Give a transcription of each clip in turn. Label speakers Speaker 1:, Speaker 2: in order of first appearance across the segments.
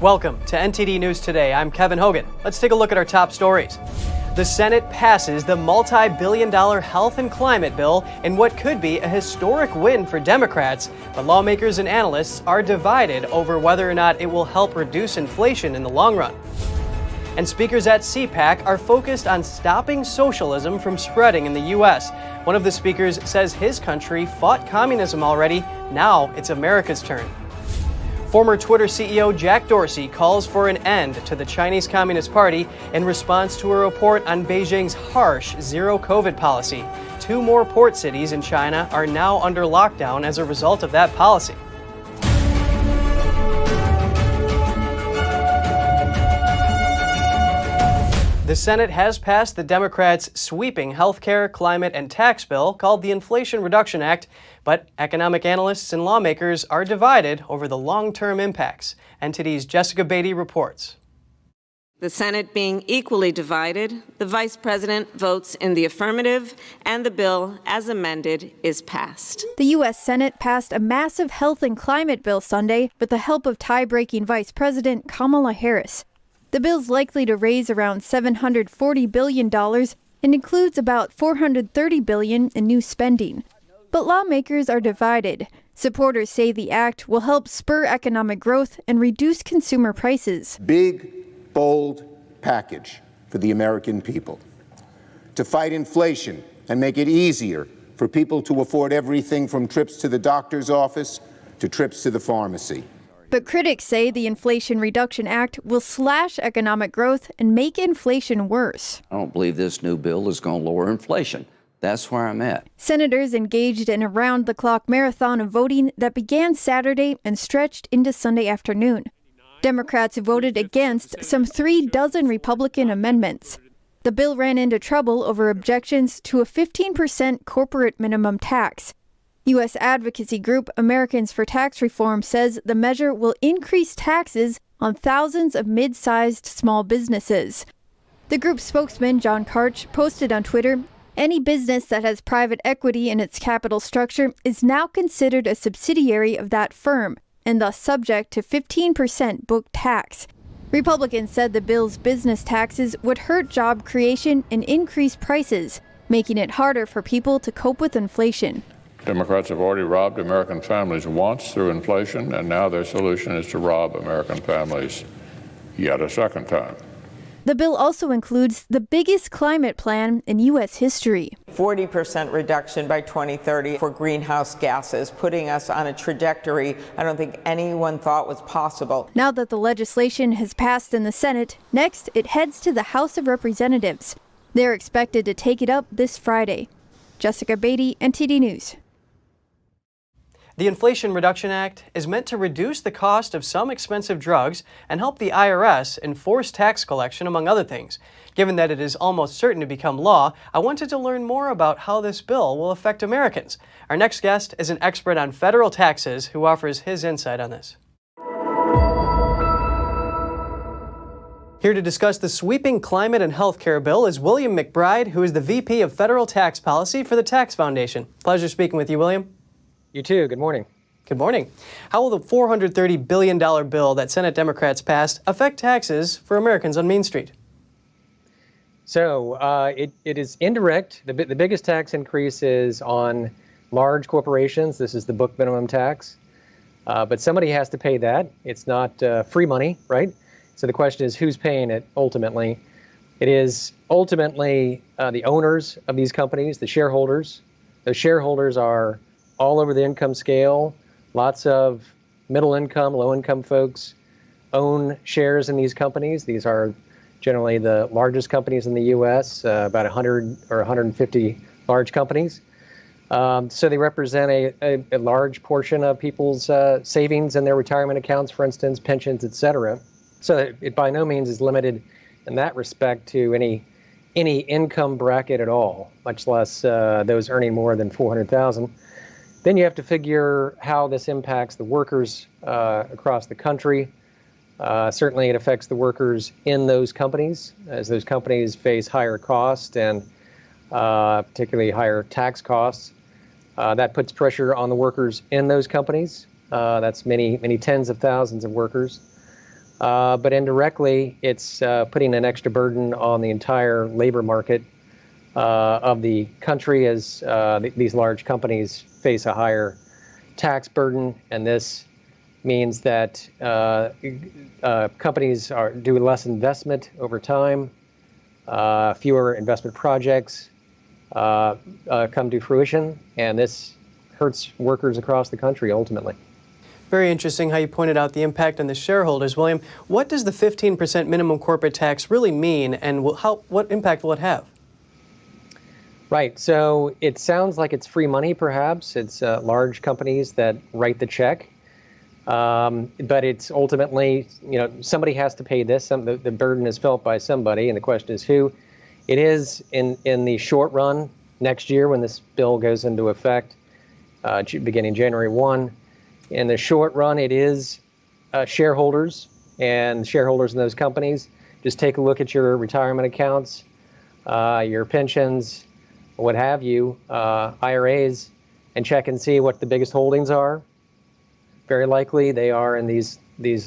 Speaker 1: Welcome to NTD News Today. I'm Kevin Hogan. Let's take a look at our top stories. The Senate passes the multi-billion-dollar health and climate bill in what could be a historic win for Democrats, but lawmakers and analysts are divided over whether or not it will help reduce inflation in the long run. And speakers at C-PAC are focused on stopping socialism from spreading in the U.S. One of the speakers says his country fought communism already. Now it's America's turn. Former Twitter CEO Jack Dorsey calls for an end to the Chinese Communist Party in response to a report on Beijing's harsh zero-COVID policy. 2 more port cities in China are now under lockdown as a result of that policy. The Senate has passed the Democrats' sweeping healthcare, climate, and tax bill called the Inflation Reduction Act, but economic analysts and lawmakers are divided over the long-term impacts. NTD's Jessica Beatty reports.
Speaker 2: The Senate being equally divided, the Vice President votes in the affirmative, and the bill, as amended, is passed.
Speaker 3: The U.S. Senate passed a massive health and climate bill Sunday with the help of tie-breaking Vice President Kamala Harris. The bill's likely to raise around $740 billion and includes about $430 billion in new spending. But lawmakers are divided. Supporters say the act will help spur economic growth and reduce consumer prices.
Speaker 4: Big, bold package for the American people to fight inflation and make it easier for people to afford everything from trips to the doctor's office to trips to the pharmacy.
Speaker 3: But critics say the Inflation Reduction Act will slash economic growth and make inflation worse.
Speaker 5: I don't believe this new bill is going to lower inflation. That's where I'm at.
Speaker 3: Senators engaged in a round-the-clock marathon of voting that began Saturday and stretched into Sunday afternoon. Democrats voted against some 36 Republican amendments. The bill ran into trouble over objections to a 15% corporate minimum tax. U.S. advocacy group Americans for Tax Reform says the measure will increase taxes on thousands of mid-sized small businesses. The group's spokesman, John Karch, posted on Twitter, "Any business that has private equity in its capital structure is now considered a subsidiary of that firm and thus subject to 15% book tax." Republicans said the bill's business taxes would hurt job creation and increase prices, making it harder for people to cope with inflation.
Speaker 6: Democrats have already robbed American families once through inflation, and now their solution is to rob American families yet a second time.
Speaker 3: The bill also includes the biggest climate plan in U.S. history.
Speaker 7: 40% reduction by 2030 for greenhouse gases, putting us on a trajectory I don't think anyone thought was possible.
Speaker 3: Now that the legislation has passed in the Senate, next it heads to the House of Representatives. They're expected to take it up this Friday. Jessica Beatty, NTD News.
Speaker 1: The Inflation Reduction Act is meant to reduce the cost of some expensive drugs and help the IRS enforce tax collection, among other things. Given that it is almost certain to become law, I wanted to learn more about how this bill will affect Americans. Our next guest is an expert on federal taxes who offers his insight on this. Here to discuss the sweeping climate and healthcare bill is William McBride, who is the VP of Federal Tax Policy for the Tax Foundation. Pleasure speaking with you, William.
Speaker 8: You too. Good morning.
Speaker 1: Good morning. How will the $430 billion bill that Senate Democrats passed affect taxes for Americans on Main Street?
Speaker 8: So it is indirect. The biggest tax increase is on large corporations. This is the book minimum tax. But somebody has to pay that. It's not free money, right? So the question is, who's paying it ultimately? It is ultimately the owners of these companies, the shareholders. Those shareholders are all over the income scale. Lots of middle income, low income folks own shares in these companies. These are generally the largest companies in the U.S., about 100 or 150 large companies. So they represent a large portion of people's savings in their retirement accounts, for instance, pensions, et cetera. So it by no means is limited in that respect to any income bracket at all, much less those earning more than $400,000. Then you have to figure how this impacts the workers across the country. Certainly it affects the workers in those companies, as those companies face higher costs and particularly higher tax costs. That puts pressure on the workers in those companies. That's many tens of thousands of workers. but indirectly, it's putting an extra burden on the entire labor market of the country as these large companies face a higher tax burden, and this means that companies do less investment over time, fewer investment projects come to fruition, and this hurts workers across the country ultimately.
Speaker 1: Very interesting how you pointed out the impact on the shareholders. William, what does the 15% minimum corporate tax really mean, and what impact will it have?
Speaker 8: Right. So it sounds like it's free money, perhaps. It's large companies that write the check. But it's ultimately, somebody has to pay this. The burden is felt by somebody, and the question is who. It is in the short run next year when this bill goes into effect, beginning January 1. In the short run, it is shareholders and shareholders in those companies. Just take a look at your retirement accounts, your pensions, what have you, IRAs, and check and see what the biggest holdings are. Very likely they are in these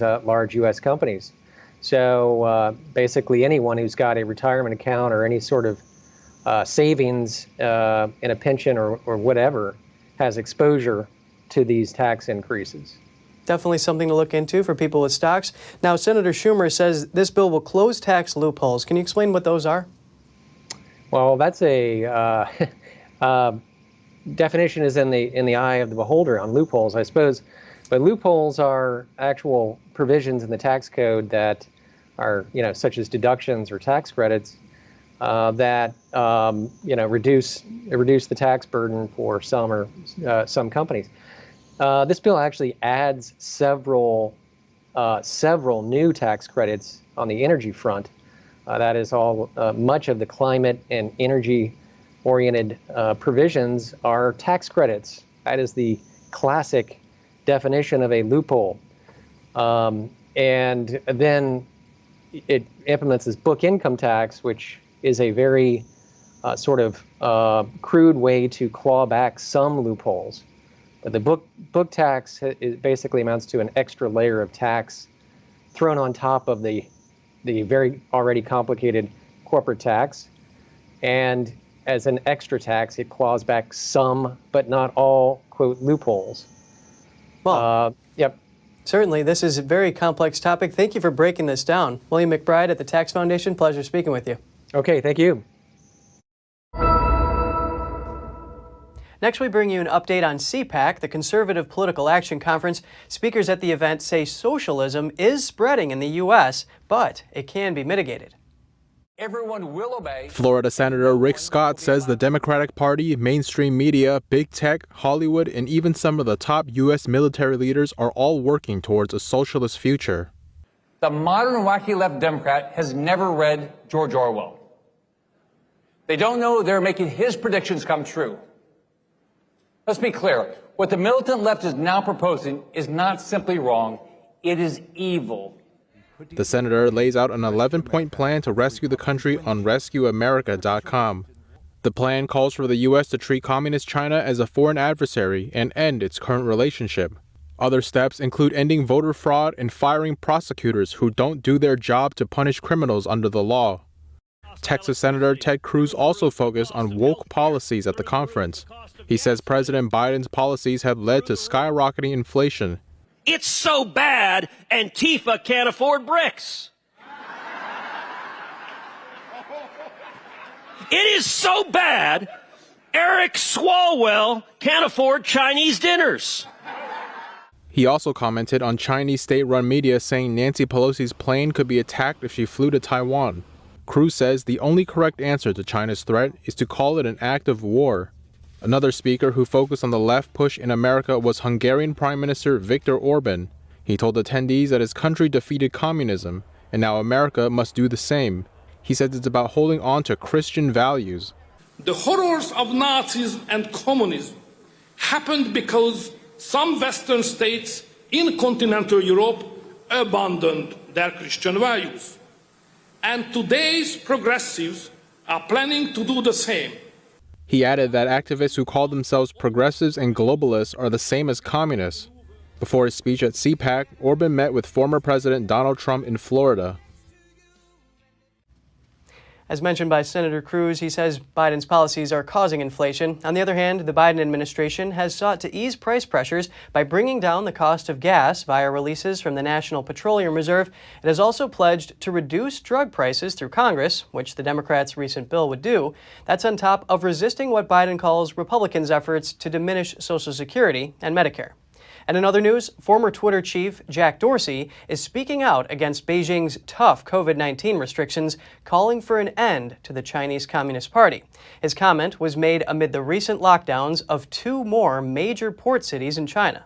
Speaker 8: large U.S. companies. So basically anyone who's got a retirement account or any sort of savings in a pension or whatever has exposure to these tax increases.
Speaker 1: Definitely something to look into for people with stocks. Now, Senator Schumer says this bill will close tax loopholes. Can you explain what those are?
Speaker 8: Well, that's a definition is in the eye of the beholder on loopholes, I suppose. But loopholes are actual provisions in the tax code that are, such as deductions or tax credits that reduce the tax burden for some companies. This bill actually adds several new tax credits on the energy front. That is all. Much of the climate and energy-oriented provisions are tax credits. That is the classic definition of a loophole. And then it implements this book income tax, which is a very sort of crude way to claw back some loopholes. But the book tax basically amounts to an extra layer of tax thrown on top of the very already complicated corporate tax. And as an extra tax, it claws back some, but not all, quote, loopholes.
Speaker 1: Well,
Speaker 8: yep.
Speaker 1: Certainly, this is a very complex topic. Thank you for breaking this down. William McBride at the Tax Foundation, pleasure speaking with you.
Speaker 8: Okay, thank you.
Speaker 1: Next, we bring you an update on CPAC, the Conservative Political Action Conference. Speakers at the event say socialism is spreading in the U.S., but it can be mitigated.
Speaker 9: Everyone will obey.
Speaker 10: Florida Senator Rick Scott says the Democratic Party, mainstream media, big tech, Hollywood, and even some of the top U.S. military leaders are all working towards a socialist future.
Speaker 9: The modern wacky left Democrat has never read George Orwell. They don't know they're making his predictions come true. Let's be clear. What the militant left is now proposing is not simply wrong. It is evil.
Speaker 10: The senator lays out an 11-point plan to rescue the country on RescueAmerica.com. The plan calls for the U.S. to treat communist China as a foreign adversary and end its current relationship. Other steps include ending voter fraud and firing prosecutors who don't do their job to punish criminals under the law. Texas Senator Ted Cruz also focused on woke policies at the conference. He says President Biden's policies have led to skyrocketing inflation.
Speaker 11: It's so bad, Antifa can't afford bricks. It is so bad, Eric Swalwell can't afford Chinese dinners.
Speaker 10: He also commented on Chinese state-run media saying Nancy Pelosi's plane could be attacked if she flew to Taiwan. Cruz says the only correct answer to China's threat is to call it an act of war. Another speaker who focused on the left push in America was Hungarian Prime Minister Viktor Orban. He told attendees that his country defeated communism, and now America must do the same. He said it's about holding on to Christian values.
Speaker 12: The horrors of Nazis and communism happened because some Western states in continental Europe abandoned their Christian values. And today's progressives are planning to do the same.
Speaker 10: He added that activists who call themselves progressives and globalists are the same as communists. Before his speech at C-PAC, Orban met with former President Donald Trump in Florida.
Speaker 1: As mentioned by Senator Cruz, he says Biden's policies are causing inflation. On the other hand, the Biden administration has sought to ease price pressures by bringing down the cost of gas via releases from the National Petroleum Reserve. It has also pledged to reduce drug prices through Congress, which the Democrats' recent bill would do. That's on top of resisting what Biden calls Republicans' efforts to diminish Social Security and Medicare. And in other news, former Twitter chief Jack Dorsey is speaking out against Beijing's tough COVID-19 restrictions, calling for an end to the Chinese Communist Party. His comment was made amid the recent lockdowns of 2 more major port cities in China.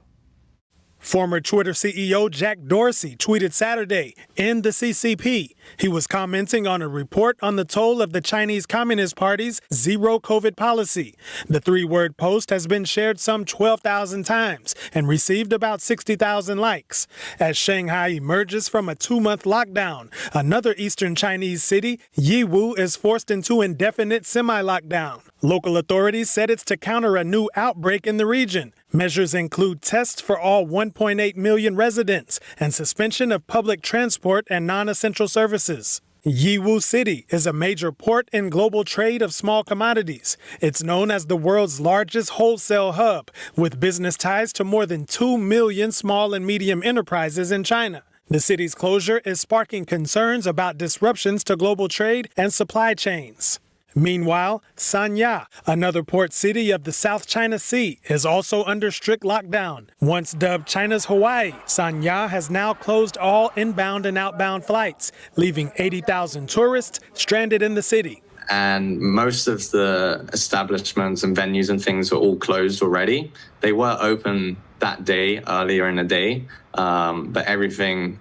Speaker 13: Former Twitter CEO Jack Dorsey tweeted Saturday, "End the CCP." He was commenting on a report on the toll of the Chinese Communist Party's zero COVID policy. The 3-word post has been shared some 12,000 times and received about 60,000 likes. As Shanghai emerges from a 2-month lockdown, another eastern Chinese city, Yiwu, is forced into indefinite semi-lockdown. Local authorities said it's to counter a new outbreak in the region. Measures include tests for all 1.8 million residents and suspension of public transport and non-essential services. Yiwu City is a major port in global trade of small commodities. It's known as the world's largest wholesale hub, with business ties to more than 2 million small and medium enterprises in China. The city's closure is sparking concerns about disruptions to global trade and supply chains. Meanwhile, Sanya, another port city of the South China Sea, is also under strict lockdown. Once dubbed China's Hawaii, Sanya has now closed all inbound and outbound flights, leaving 80,000 tourists stranded in the city.
Speaker 14: And most of the establishments and venues and things were all closed already. They were open that day, earlier in the day, but everything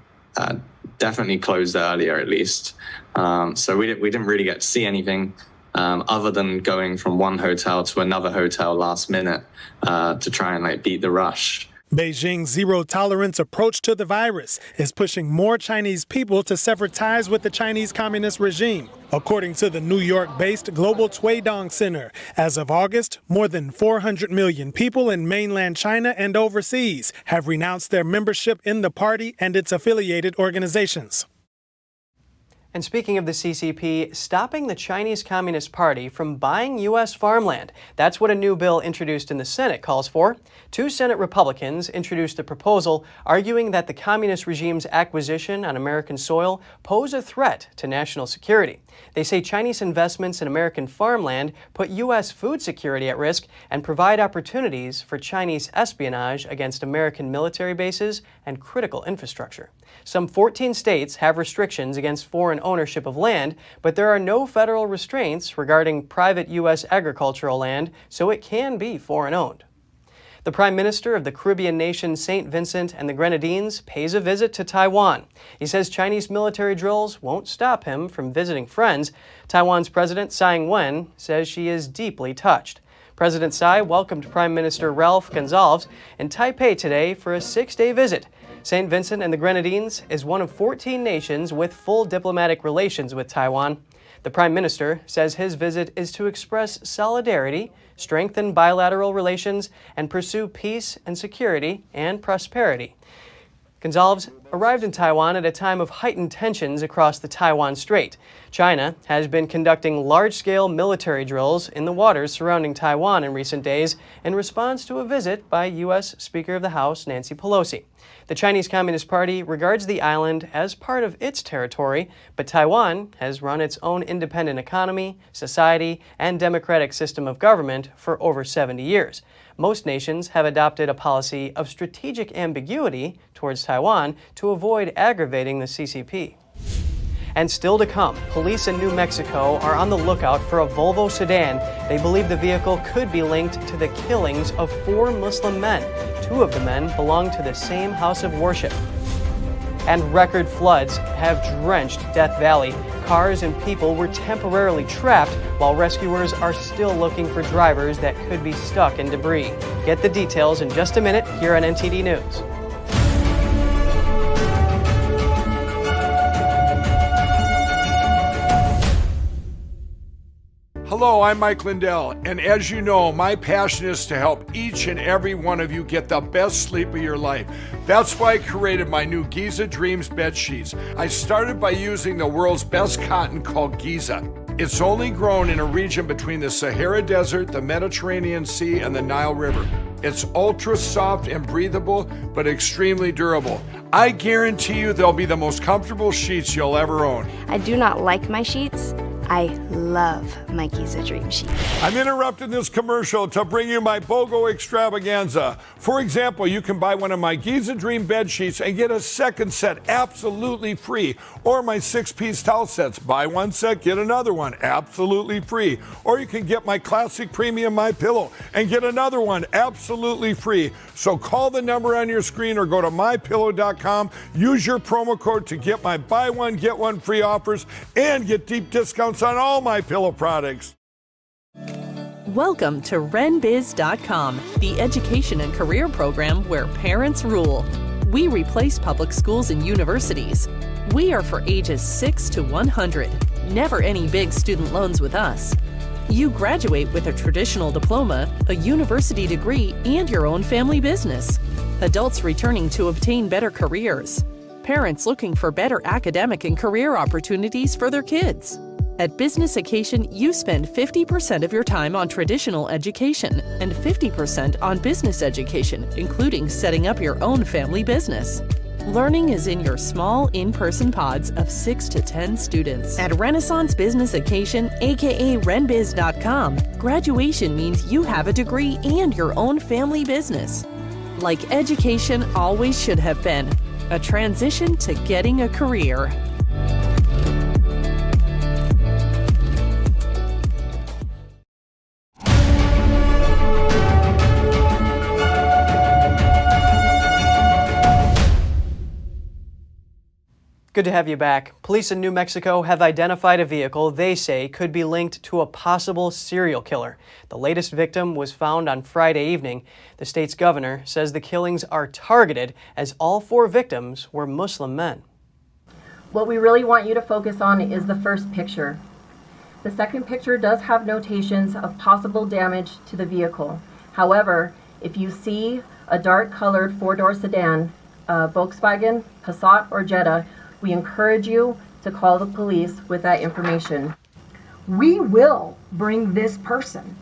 Speaker 14: definitely closed earlier at least. So we didn't really get to see anything. Other than going from one hotel to another hotel last minute to try and beat the rush.
Speaker 13: Beijing's zero-tolerance approach to the virus is pushing more Chinese people to sever ties with the Chinese Communist regime. According to the New York-based Global Tweedong Center, as of August, more than 400 million people in mainland China and overseas have renounced their membership in the party and its affiliated organizations.
Speaker 1: And speaking of the CCP, stopping the Chinese Communist Party from buying U.S. farmland. That's what a new bill introduced in the Senate calls for. 2 Senate Republicans introduced a proposal arguing that the communist regime's acquisition on American soil pose a threat to national security. They say Chinese investments in American farmland put U.S. food security at risk and provide opportunities for Chinese espionage against American military bases and critical infrastructure. Some 14 states have restrictions against foreign ownership of land, but there are no federal restraints regarding private U.S. agricultural land, so it can be foreign-owned. The Prime Minister of the Caribbean nation St. Vincent and the Grenadines pays a visit to Taiwan. He says Chinese military drills won't stop him from visiting friends. Taiwan's President Tsai Ing-wen says she is deeply touched. President Tsai welcomed Prime Minister Ralph Gonsalves in Taipei today for a 6-day visit. St. Vincent and the Grenadines is one of 14 nations with full diplomatic relations with Taiwan. The Prime Minister says his visit is to express solidarity, strengthen bilateral relations, and pursue peace and security and prosperity. Gonsalves arrived in Taiwan at a time of heightened tensions across the Taiwan Strait. China has been conducting large-scale military drills in the waters surrounding Taiwan in recent days in response to a visit by U.S. Speaker of the House Nancy Pelosi. The Chinese Communist Party regards the island as part of its territory, but Taiwan has run its own independent economy, society, and democratic system of government for over 70 years. Most nations have adopted a policy of strategic ambiguity towards Taiwan to avoid aggravating the CCP. And still to come, police in New Mexico are on the lookout for a Volvo sedan. They believe the vehicle could be linked to the killings of 4 Muslim men. 2 of the men belong to the same house of worship. And record floods have drenched Death Valley. Cars and people were temporarily trapped while rescuers are still looking for drivers that could be stuck in debris. Get the details in just a minute here on NTD News.
Speaker 15: Hello, I'm Mike Lindell, and as you know, my passion is to help each and every one of you get the best sleep of your life. That's why I created my new Giza Dreams bed sheets. I started by using the world's best cotton called Giza. It's only grown in a region between the Sahara Desert, the Mediterranean Sea, and the Nile River. It's ultra soft and breathable, but extremely durable. I guarantee you they'll be the most comfortable sheets you'll ever own.
Speaker 16: I do not like my sheets. I love my Giza Dream sheets.
Speaker 15: I'm interrupting this commercial to bring you my BOGO extravaganza. For example, you can buy one of my Giza Dream bed sheets and get a second set absolutely free. Or my 6-piece towel sets. Buy one set, get another one absolutely free. Or you can get my classic premium My Pillow and get another one absolutely free. So call the number on your screen or go to mypillow.com. Use your promo code to get my buy one, get one free offers and get deep discounts on all my pillow products.
Speaker 17: Welcome to RenBiz.com, the education and career program where parents rule. We replace public schools and universities. We are for ages 6 to 100. Never any big student loans with us. You graduate with a traditional diploma, a university degree, and your own family business. Adults returning to obtain better careers. Parents looking for better academic and career opportunities for their kids. At Business Occasion, you spend 50% of your time on traditional education and 50% on business education, including setting up your own family business. Learning is in your small, in-person pods of 6 to 10 students. At Renaissance Business Occasion, aka RenBiz.com, graduation means you have a degree and your own family business. Like education always should have been, a transition to getting a career.
Speaker 1: Good to have you back. Police in New Mexico have identified a vehicle they say could be linked to a possible serial killer. The latest victim was found on Friday evening. The state's governor says the killings are targeted as all 4 victims were Muslim men.
Speaker 18: What we really want you to focus on is the first picture. The second picture does have notations of possible damage to the vehicle. However, if you see a dark-colored 4-door sedan, Volkswagen, Passat, or Jetta, we encourage you to call the police with that information.
Speaker 19: We will bring this person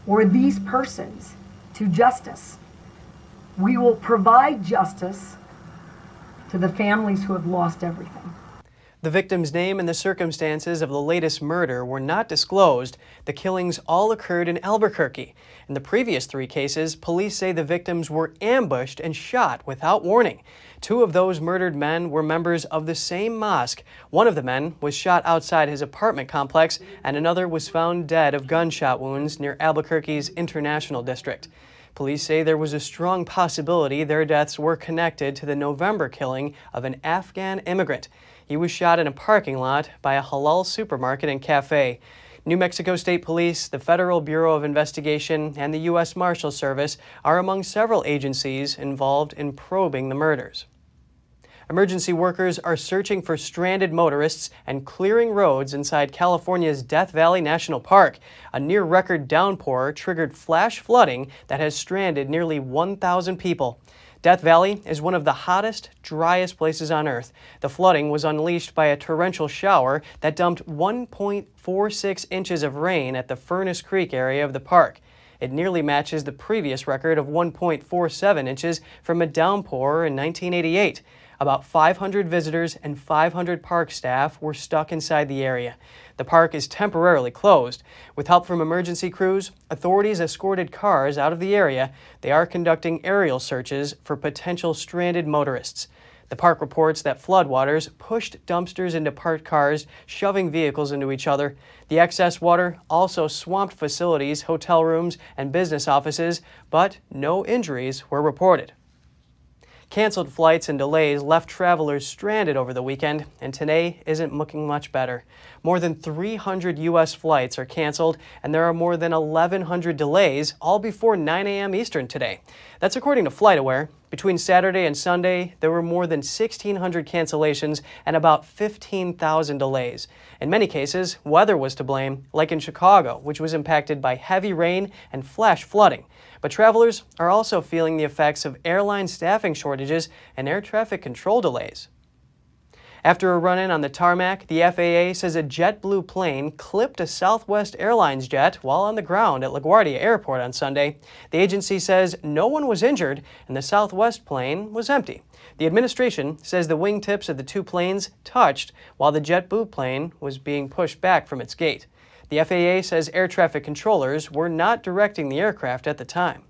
Speaker 19: or these persons to justice. We will provide justice to the families who have lost everything.
Speaker 1: The victim's name and the circumstances of the latest murder were not disclosed. The killings all occurred in Albuquerque. In the previous 3 cases, police say the victims were ambushed and shot without warning. 2 of those murdered men were members of the same mosque. One of the men was shot outside his apartment complex, and another was found dead of gunshot wounds near Albuquerque's International District. Police say there was a strong possibility their deaths were connected to the November killing of an Afghan immigrant. He was shot in a parking lot by a halal supermarket and cafe. New Mexico State Police, the Federal Bureau of Investigation, and the U.S. Marshal Service are among several agencies involved in probing the murders. Emergency workers are searching for stranded motorists and clearing roads inside California's Death Valley National Park. A near-record downpour triggered flash flooding that has stranded nearly 1,000 people. Death Valley is one of the hottest, driest places on Earth. The flooding was unleashed by a torrential shower that dumped 1.46 inches of rain at the Furnace Creek area of the park. It nearly matches the previous record of 1.47 inches from a downpour in 1988. About 500 visitors and 500 park staff were stuck inside the area. The park is temporarily closed. With help from emergency crews, authorities escorted cars out of the area. They are conducting aerial searches for potential stranded motorists. The park reports that floodwaters pushed dumpsters into parked cars, shoving vehicles into each other. The excess water also swamped facilities, hotel rooms, and business offices, but no injuries were reported. Canceled flights and delays left travelers stranded over the weekend, and today isn't looking much better. More than 300 U.S. flights are canceled, and there are more than 1,100 delays, all before 9 a.m. Eastern today. That's according to FlightAware. Between Saturday and Sunday, there were more than 1,600 cancellations and about 15,000 delays. In many cases, weather was to blame, like in Chicago, which was impacted by heavy rain and flash flooding. But travelers are also feeling the effects of airline staffing shortages and air traffic control delays. After a run-in on the tarmac, the FAA says a Jetblue plane clipped a Southwest Airlines jet while on the ground at LaGuardia Airport on Sunday. The agency says no one was injured and the Southwest plane was empty. The administration says the wingtips of the two planes touched while the Jetblue plane was being pushed back from its gate. The FAA says air traffic controllers were not directing the aircraft at the time.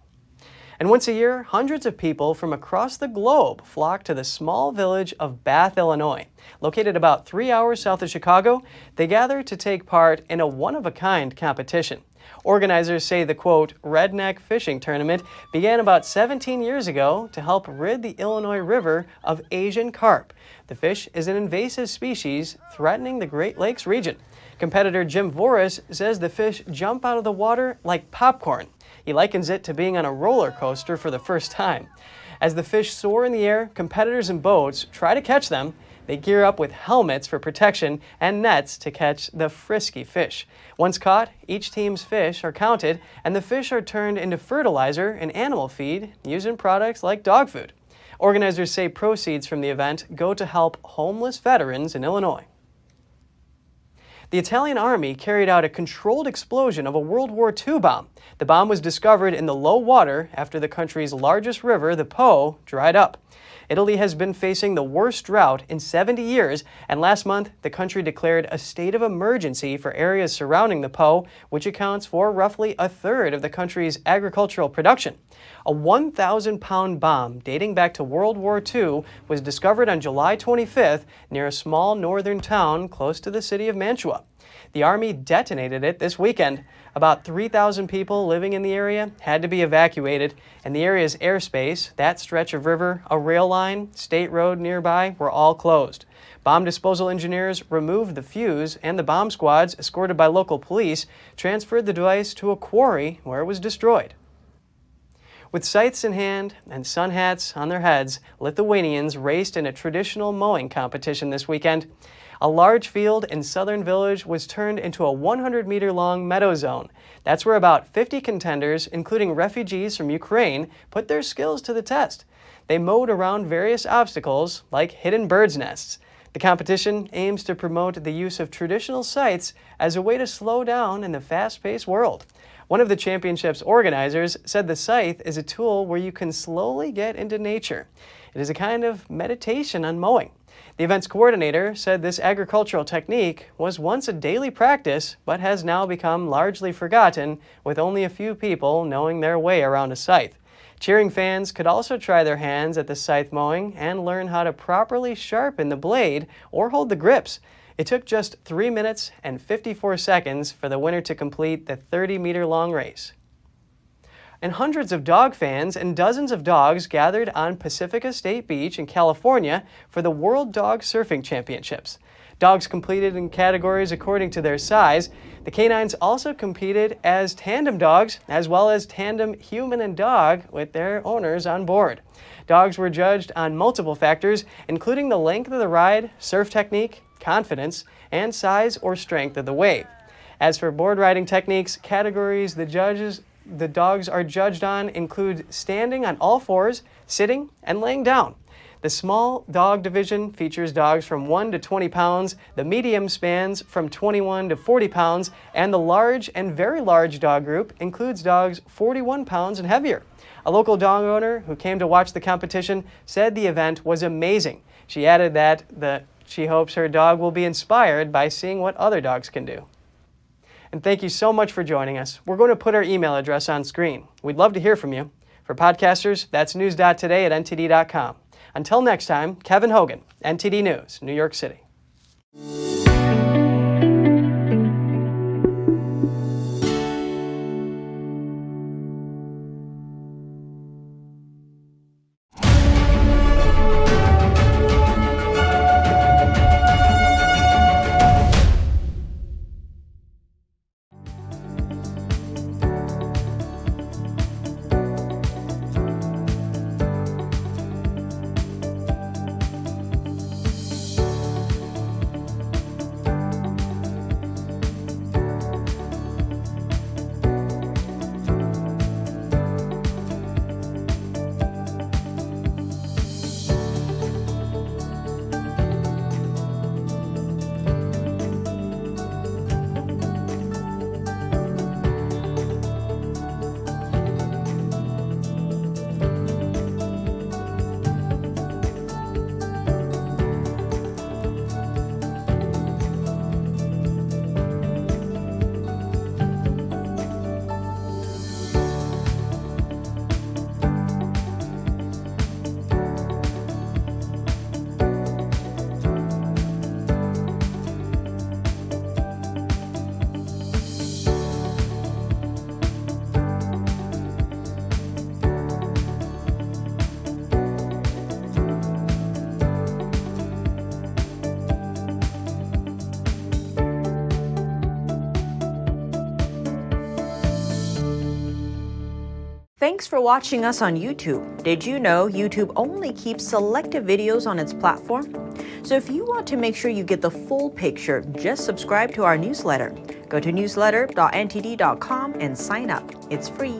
Speaker 1: And once a year, hundreds of people from across the globe flock to the small village of Bath, Illinois. Located about 3 hours south of Chicago, they gather to take part in a one-of-a-kind competition. Organizers say the, quote, redneck fishing tournament began about 17 years ago to help rid the Illinois River of Asian carp. The fish is an invasive species threatening the Great Lakes region. Competitor Jim Voris says the fish jump out of the water like popcorn. He likens it to being on a roller coaster for the first time. As the fish soar in the air, competitors in boats try to catch them. They gear up with helmets for protection and nets to catch the frisky fish. Once caught, each team's fish are counted, and the fish are turned into fertilizer and animal feed used in products like dog food. Organizers say proceeds from the event go to help homeless veterans in Illinois. The Italian army carried out a controlled explosion of a World War II bomb. The bomb was discovered in the low water after the country's largest river, the Po, dried up. Italy has been facing the worst drought in 70 years, and last month the country declared a state of emergency for areas surrounding the Po, which accounts for roughly a third of the country's agricultural production. A 1,000-pound bomb dating back to World War II was discovered on July 25th near a small northern town close to the city of Mantua. The Army detonated it this weekend. About 3,000 people living in the area had to be evacuated, and the area's airspace, that stretch of river, a rail line, state road nearby, were all closed. Bomb disposal engineers removed the fuse, and the bomb squads, escorted by local police, transferred the device to a quarry where it was destroyed. With scythes in hand and sun hats on their heads, Lithuanians raced in a traditional mowing competition this weekend. A large field in southern village was turned into a 100-meter-long meadow zone. That's where about 50 contenders, including refugees from Ukraine, put their skills to the test. They mowed around various obstacles, like hidden birds' nests. The competition aims to promote the use of traditional scythes as a way to slow down in the fast-paced world. One of the championship's organizers said the scythe is a tool where you can slowly get into nature. It is a kind of meditation on mowing. The event's coordinator said this agricultural technique was once a daily practice, but has now become largely forgotten, with only a few people knowing their way around a scythe. Cheering fans could also try their hands at the scythe mowing and learn how to properly sharpen the blade or hold the grips. It took just 3 minutes and 54 seconds for the winner to complete the 30-meter-long race. And hundreds of dog fans and dozens of dogs gathered on Pacifica State Beach in California for the World Dog Surfing Championships. Dogs competed in categories according to their size. The canines also competed as tandem dogs, as well as tandem human and dog with their owners on board. Dogs were judged on multiple factors, including the length of the ride, surf technique, confidence, and size or strength of the wave. As for board riding techniques, categories the dogs are judged on include standing on all fours, sitting, and laying down. The small dog division features dogs from 1 to 20 pounds, the medium spans from 21 to 40 pounds, and the large and very large dog group includes dogs 41 pounds and heavier. A local dog owner who came to watch the competition said the event was amazing. She added that she hopes her dog will be inspired by seeing what other dogs can do. And thank you so much for joining us. We're going to put our email address on screen. We'd love to hear from you. For podcasters, that's news.today@ntd.com. Until next time, Kevin Hogan, NTD News, New York City.
Speaker 20: Thanks for watching us on YouTube. Did you know YouTube only keeps selective videos on its platform? So if you want to make sure you get the full picture, just subscribe to our newsletter. Go to newsletter.ntd.com and sign up. It's free.